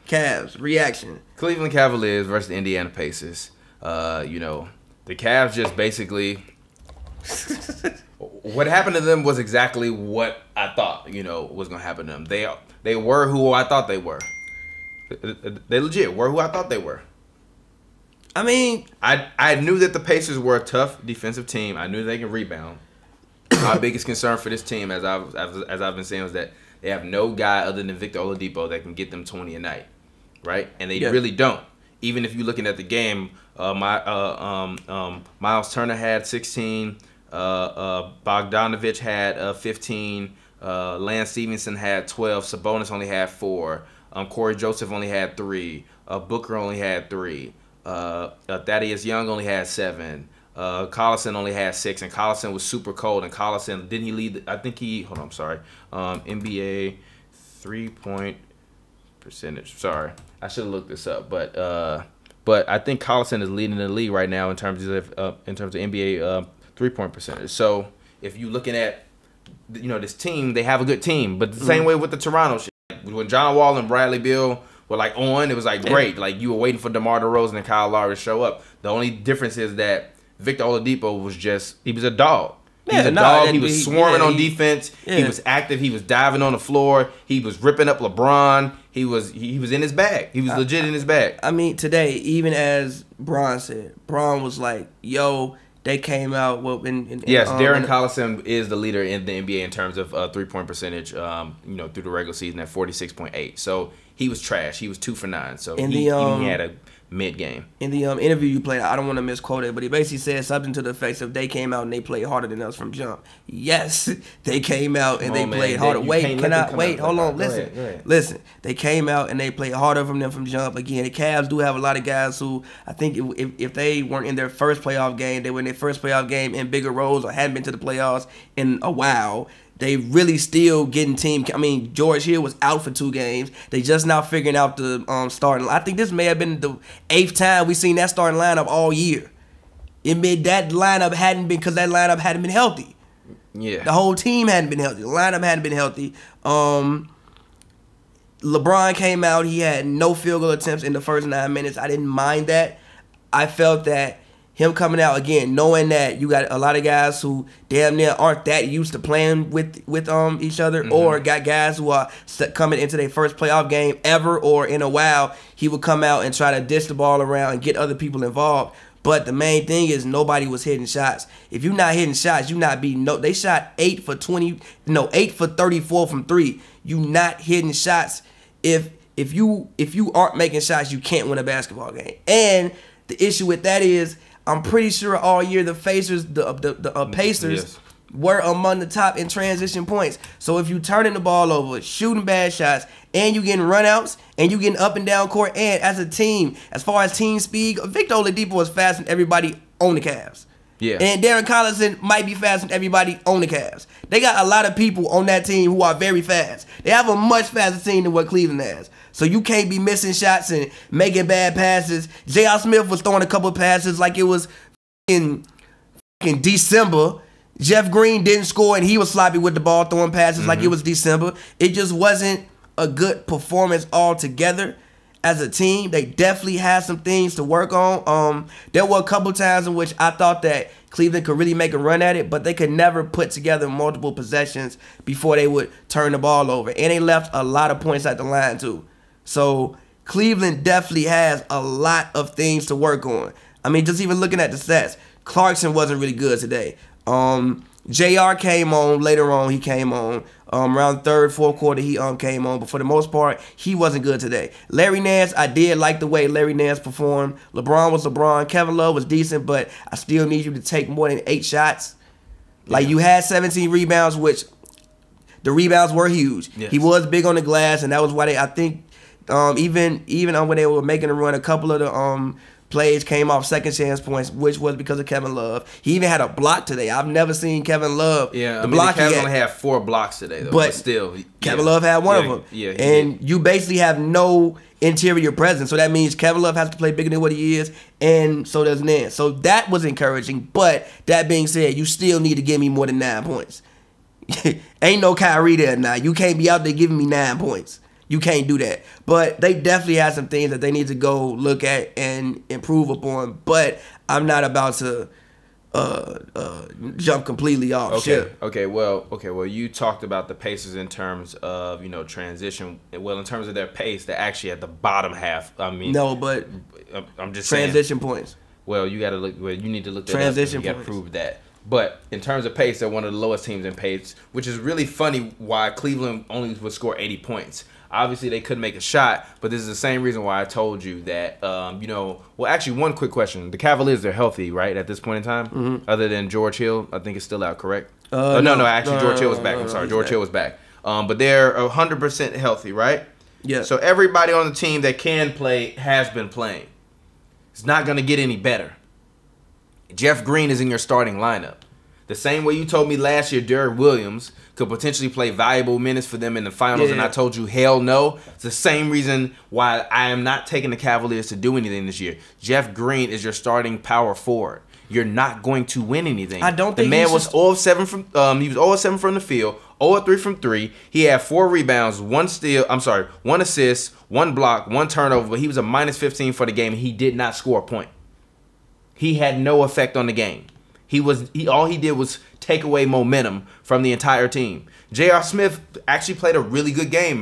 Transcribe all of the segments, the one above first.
Cavs, reaction. Cleveland Cavaliers versus the Indiana Pacers. You know, the Cavs just basically what happened to them was exactly what I thought, you know, was gonna happen to them. They were who I thought they were. They legit were who I thought they were. I mean, I knew that the Pacers were a tough defensive team. I knew they can rebound. My biggest concern for this team, as I've been saying, was that they have no guy other than Victor Oladipo that can get them 20 a night, right? And they really don't. Even if you're looking at the game, Miles Turner had 16, Bogdanovich had 15, Lance Stevenson had 12, Sabonis only had 4, Corey Joseph only had 3, Booker only had 3, Thaddeus Young only had 7. Collison only had 6, and Collison was super cold. And Collison, didn't he lead? I think he. Hold on, I'm sorry. NBA 3-point percentage. Sorry, I should have looked this up. But I think Collison is leading the league right now in terms of NBA 3-point percentage. So if you're looking at, you know, this team, they have a good team. But the same way with the Toronto shit. When John Wall and Bradley Beal were like on, it was like great. Like you were waiting for DeMar DeRozan and Kyle Lowry to show up. The only difference is that Victor Oladipo was he was a dog. He was a dog. He was swarming on defense. Yeah. He was active. He was diving on the floor. He was ripping up LeBron. He was in his bag. He was legit in his bag. I mean, today, even as Bron said, Bron was like, yo, they came out. Yes, Darren Collison is the leader in the NBA in terms of 3-point percentage, you know, through the regular season at 46.8. So he was trash. He was 2 for 9. So he had a mid-game. In the interview you played, I don't want to misquote it, but he basically said something to the effect of they came out and they played harder than us from jump. Yes, they came out and they played harder. Hold on, listen. They came out and they played harder from them from jump. Again, the Cavs do have a lot of guys who, I think if they weren't in their first playoff game, they were in their first playoff game in bigger roles or hadn't been to the playoffs in a while. They really still getting team. I mean, George Hill was out for 2 games. They just now figuring out the starting. I think this may have been the 8th time we've seen that starting lineup all year. That lineup hadn't been, because that lineup hadn't been healthy. Yeah. The whole team hadn't been healthy. The lineup hadn't been healthy. LeBron came out. He had no field goal attempts in the first 9 minutes. I didn't mind that. I felt that him coming out again, knowing that you got a lot of guys who damn near aren't that used to playing with each other, or got guys who are coming into their first playoff game ever or in a while, he would come out and try to dish the ball around and get other people involved. But the main thing is nobody was hitting shots. If you're not hitting shots, you not beating. No, they shot 8 for 34 from 3. You not hitting shots. If you aren't making shots, you can't win a basketball game. And the issue with that is, I'm pretty sure all year the Pacers were among the top in transition points. So if you turning the ball over, shooting bad shots, and you getting runouts, and you getting up and down court, and as a team, as far as team speed, Victor Oladipo is faster than everybody on the Cavs. Yeah. And Darren Collison might be faster than everybody on the Cavs. They got a lot of people on that team who are very fast. They have a much faster team than what Cleveland has. So you can't be missing shots and making bad passes. J.R. Smith was throwing a couple of passes like it was in December. Jeff Green didn't score and he was sloppy with the ball, throwing passes like it was December. It just wasn't a good performance altogether. As a team, they definitely had some things to work on. There were a couple times in which I thought that Cleveland could really make a run at it, but they could never put together multiple possessions before they would turn the ball over. And they left a lot of points at the line too. So Cleveland definitely has a lot of things to work on. I mean, just even looking at the stats, Clarkson wasn't really good today. JR came on later on. He came on around third, fourth quarter. He came on, but for the most part, he wasn't good today. Larry Nance, I did like the way Larry Nance performed. LeBron was LeBron. Kevin Love was decent, but I still need you to take more than 8 shots. Like you had 17 rebounds, which the rebounds were huge. Yes. He was big on the glass, and that was why I think even when they were making a run, a couple of the plays came off second chance points, which was because of Kevin Love. He even had a block today. I've never seen Kevin Love. Yeah, the Cavs only had 4 blocks today, though. But still, Kevin Love had one of them. Yeah, and you basically have no interior presence. So that means Kevin Love has to play bigger than what he is, and so does Nance. So that was encouraging. But that being said, you still need to give me more than 9 points. Ain't no Kyrie there now. You can't be out there giving me 9 points. You can't do that. But they definitely have some things that they need to go look at and improve upon. But I'm not about to jump completely off ship. Okay. Well, you talked about the Pacers in terms of transition. Well, in terms of their pace, they're actually at the bottom half. I mean, no, but I'm just transition saying, points. Well, you got to look. Well, you need to look that transition up. You got to points. prove that. But in terms of pace, they're one of the lowest teams in pace, which is really funny. Why Cleveland only would score 80 points. Obviously, they couldn't make a shot, but this is the same reason why I told you that, well, actually, one quick question. The Cavaliers are healthy, right, at this point in time? Mm-hmm. Other than George Hill, I think it's still out, correct? No, George Hill was back. I'm sorry, George Hill was back. But they're 100% healthy, right? Yeah. So everybody on the team that can play has been playing. It's not going to get any better. Jeff Green is in your starting lineup. The same way you told me last year Derrick Williams could potentially play valuable minutes for them in the finals, and I told you, hell no. It's the same reason why I am not taking the Cavaliers to do anything this year. Jeff Green is your starting power forward. You're not going to win anything. I don't think the man was 0 of 7 from he was 0 of 7 from the field, 0 of 3 from 3. He had 4 rebounds, 1 assist, 1 block, 1 turnover, but he was a minus 15 for the game, and he did not score a point. He had no effect on the game. All he did was take away momentum from the entire team. J.R. Smith actually played a really good game.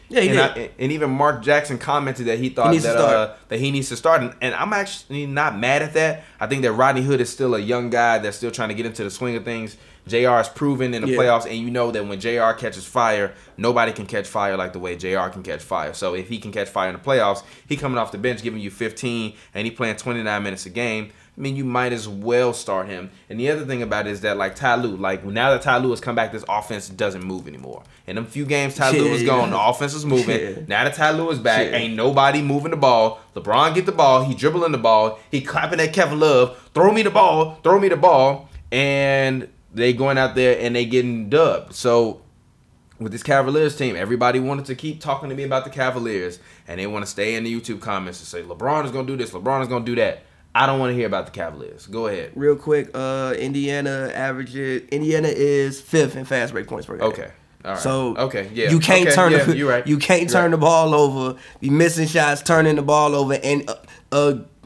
He did. And even Mark Jackson commented that he thought that he needs to start. And I'm actually not mad at that. I think that Rodney Hood is still a young guy that's still trying to get into the swing of things. JR is proven in the playoffs, and you know that when JR catches fire, nobody can catch fire like the way JR can catch fire. So if he can catch fire in the playoffs, he coming off the bench giving you 15, and he playing 29 minutes a game. I mean, you might as well start him. And the other thing about it is that, like Ty Lue, now that Ty Lue has come back, this offense doesn't move anymore. In them few games Ty Lue was gone, the offense was moving. Yeah. Now that Ty Lue is back, ain't nobody moving the ball. LeBron get the ball, he dribbling the ball, he clapping at Kevin Love, throw me the ball, and they going out there and they getting dubbed. So with this Cavaliers team, everybody wanted to keep talking to me about the Cavaliers, and they want to stay in the YouTube comments and say, LeBron is going to do this, LeBron is going to do that. I don't want to hear about the Cavaliers. Go ahead. Real quick, Indiana is 5th in fast break points per game. Okay. All right. So you can't turn you're right. You can't turn the ball over, be missing shots, turning the ball over, and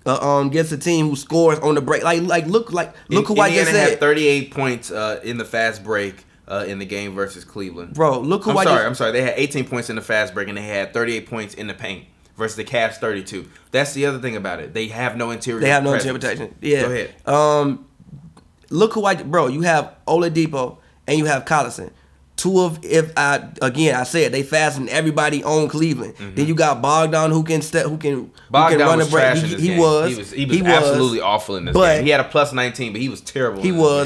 against a team who scores on the break. Look who I just said. Indiana had 38 points in the fast break in the game versus Cleveland. Bro, look who I'm sorry. They had 18 points in the fast break, and they had 38 points in the paint versus the Cavs 32. That's the other thing about it. They have no interior. They have no interior protection. Yeah. Go ahead. Look who you have Oladipo and you have Collison. I said they fastened everybody on Cleveland. Mm-hmm. Then you got Bogdan who can run a break. He was absolutely awful in this game. He had a plus 19, but he was terrible.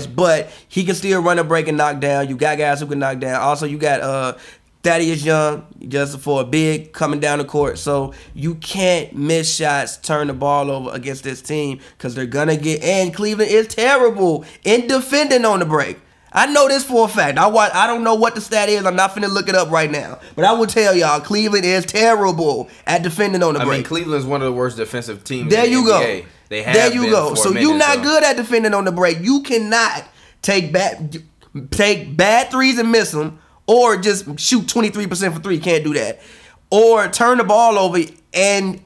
But he can still run a break and knock down. You got guys who can knock down. Also, you got Thaddeus Young, just for a big coming down the court. So you can't miss shots, turn the ball over against this team because they're going to get... And Cleveland is terrible in defending on the break. I know this for a fact. I don't know what the stat is. I'm not finna look it up right now. But I will tell y'all, Cleveland is terrible at defending on the break. I mean, Cleveland's one of the worst defensive teams there in the you NBA. Go. They have there you been go. For So a minute, you're not good at defending on the break. You cannot take bad threes and miss them, or just shoot 23% for 3. You can't do that. Or turn the ball over and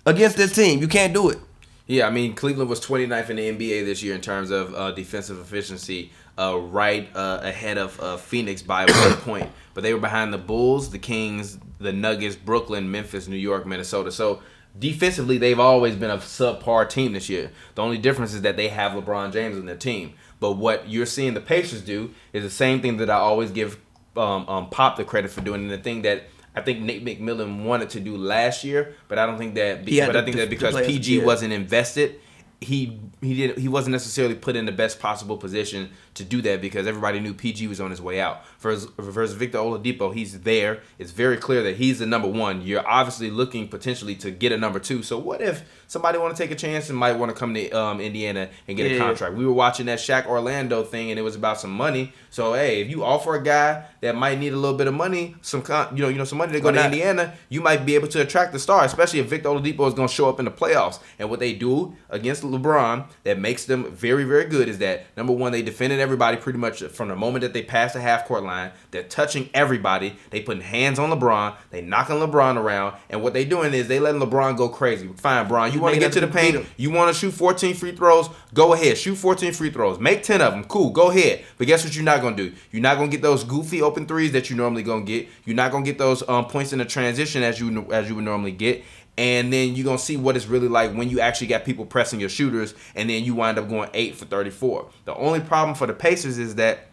against this team. You can't do it. Yeah, I mean, Cleveland was 29th in the NBA this year in terms of defensive efficiency, right ahead of Phoenix by 1 point. But they were behind the Bulls, the Kings, the Nuggets, Brooklyn, Memphis, New York, Minnesota. So defensively, they've always been a subpar team this year. The only difference is that they have LeBron James on their team. But what you're seeing the Pacers do is the same thing that I always give Pop the credit for doing, and the thing that I think Nate McMillan wanted to do last year, but I don't think that. I think that because PG wasn't invested, he wasn't necessarily put in the best possible position to do that because everybody knew PG was on his way out. Versus Victor Oladipo, he's there. It's very clear that he's the number 1. You're obviously looking potentially to get a number 2. So what if somebody want to take a chance and might want to come to Indiana and get a contract? We were watching that Shaq Orlando thing, and it was about some money. So hey, if you offer a guy that might need a little bit of money, some money to go to Indiana, you might be able to attract the star, especially if Victor Oladipo is going to show up in the playoffs. And what they do against LeBron that makes them very, very good is that, number one, they defended everybody pretty much from the moment that they passed the half-court line. They're touching everybody. They putting hands on LeBron. They knocking LeBron around. And what they doing is they letting LeBron go crazy. Fine, Bron, you want to get to the paint? You want to shoot 14 free throws? Go ahead. Shoot 14 free throws. Make 10 of them. Cool. Go ahead. But guess what you're not going to do? You're not going to get those goofy open threes that you normally going to get. You're not going to get those points in the transition as you would normally get. And then you're going to see what it's really like when you actually got people pressing your shooters, and then you wind up going 8 for 34. The only problem for the Pacers is that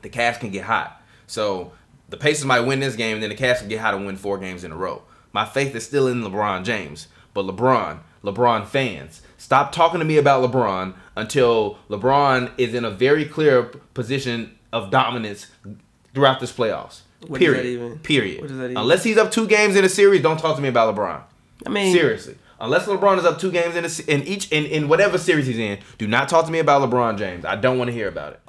the Cavs can get hot. So the Pacers might win this game, and then the Cavs can get hot and win 4 games in a row. My faith is still in LeBron James. But LeBron fans, stop talking to me about LeBron until LeBron is in a very clear position of dominance throughout this playoffs. Period. Period. Unless he's up 2 games in a series, don't talk to me about LeBron. I mean, seriously. Unless LeBron is up 2 games in whatever series he's in, do not talk to me about LeBron James. I don't want to hear about it.